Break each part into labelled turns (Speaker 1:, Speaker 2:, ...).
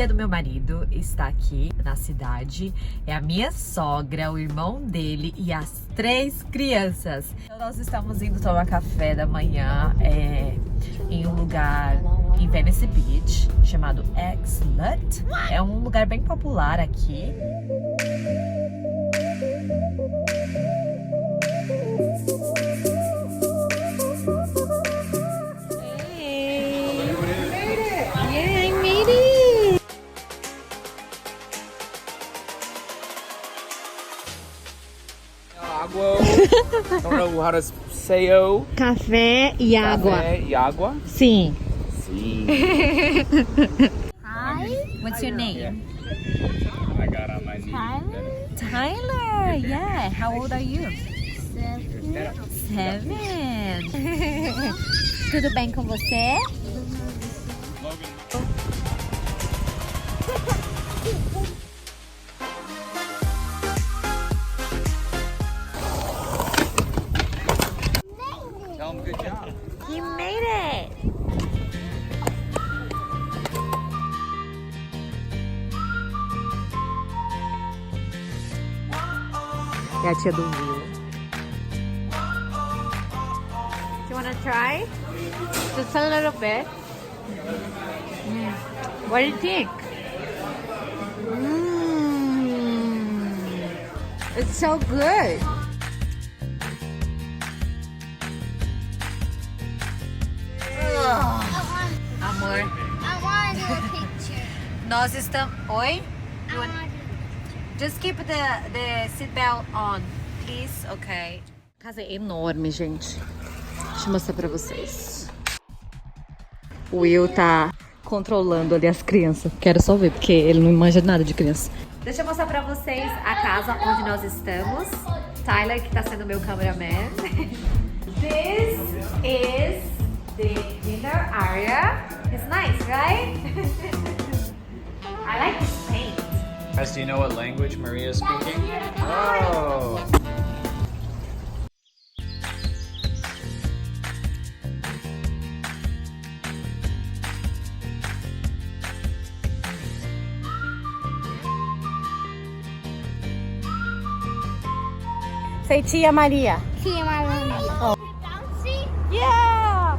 Speaker 1: família do meu marido está aqui na cidade. É a minha sogra, o irmão dele e as 3 crianças. Então nós estamos indo tomar café da manhã em um lugar em Venice Beach chamado X-Lut. É um lugar bem popular aqui.
Speaker 2: I don't know how to say o.
Speaker 1: Café e água.
Speaker 2: Café e água.
Speaker 1: Sim.
Speaker 2: Sim.
Speaker 1: Hi. What's your name?
Speaker 2: I got on my knees.
Speaker 1: Tyler. Yeah. How old are you? 7. Tudo bem com você?
Speaker 2: Tell him good job.
Speaker 1: You made it. É a tia do Will. Do you wanna try? Just a little bit. What do you think? It's so good. Amor,
Speaker 3: I want to do a picture.
Speaker 1: nós estamos. Oi?
Speaker 3: I want to
Speaker 1: Just keep the seatbelt on, please. Okay. A casa é enorme, gente. Deixa eu mostrar pra vocês. O Will tá controlando ali as crianças. Quero só ver, porque ele não manja nada de criança. Deixa eu mostrar pra vocês a casa onde nós estamos. Tyler, que tá sendo meu cameraman. This is the dinner area. It's nice, right? I like this paint.
Speaker 2: Guys, do you know what language Maria is speaking? Oh.
Speaker 1: Say Tia Maria.
Speaker 3: see my room. Bouncy?
Speaker 1: Yeah!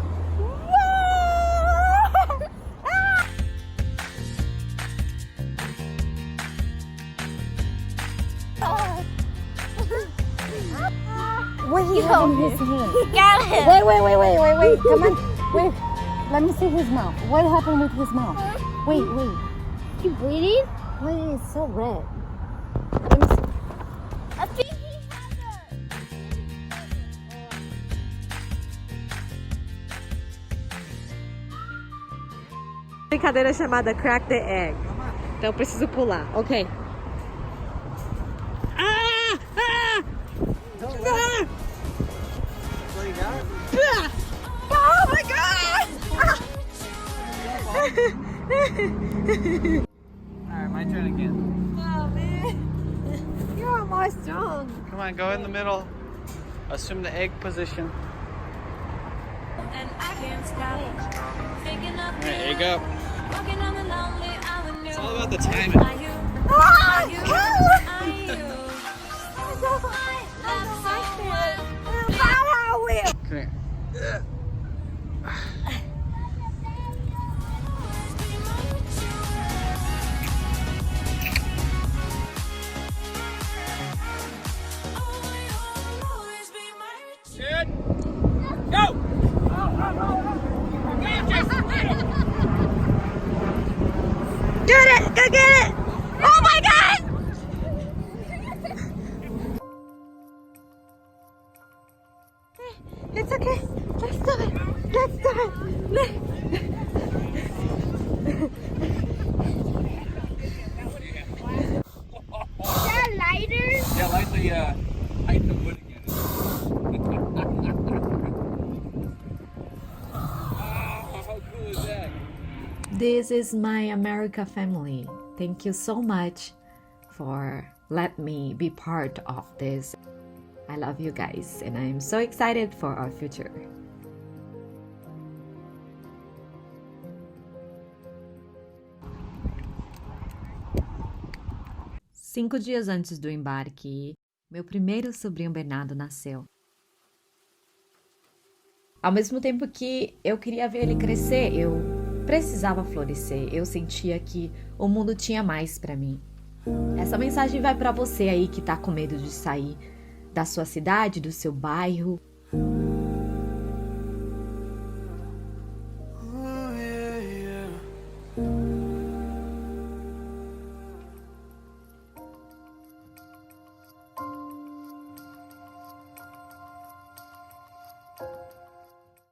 Speaker 4: What is he having his hand?
Speaker 3: Got him.
Speaker 4: Wait. Come on. Wait. Let me see his mouth. What happened with his mouth? Wait.
Speaker 3: You bleeding?
Speaker 4: Why is it so red?
Speaker 3: I think he has
Speaker 1: Brincadeira chamada Crack the Egg. Então eu preciso pular. Ok. Oh my god!
Speaker 2: Alright, my turn again.
Speaker 1: Oh man. You're almost strong.
Speaker 2: Come on, go in the middle. Assume the egg position.
Speaker 5: And I can't stop thinking of
Speaker 2: Alright, egg up.
Speaker 5: walking on the lonely avenue.
Speaker 2: It's all about the timing.
Speaker 5: Are you?
Speaker 1: Ah!
Speaker 5: Are you? Are you?
Speaker 2: Come here. Good. Go!
Speaker 1: Get it! Go get it! Oh my god! It's okay. Let's do it. Let's do it.
Speaker 3: Is that lighter?
Speaker 2: Yeah, lightly heighten the wood again. Oh, how cool is that?
Speaker 1: This is my America family. Thank you so much for letting me be part of this. I love you guys and I'm so excited for our future. 5 dias antes do embarque, meu primeiro sobrinho Bernardo nasceu. Ao mesmo tempo que eu queria ver ele crescer, eu precisava florescer. Eu sentia que o mundo tinha mais pra mim. Essa mensagem vai pra você aí que tá com medo de sair da sua cidade, do seu bairro,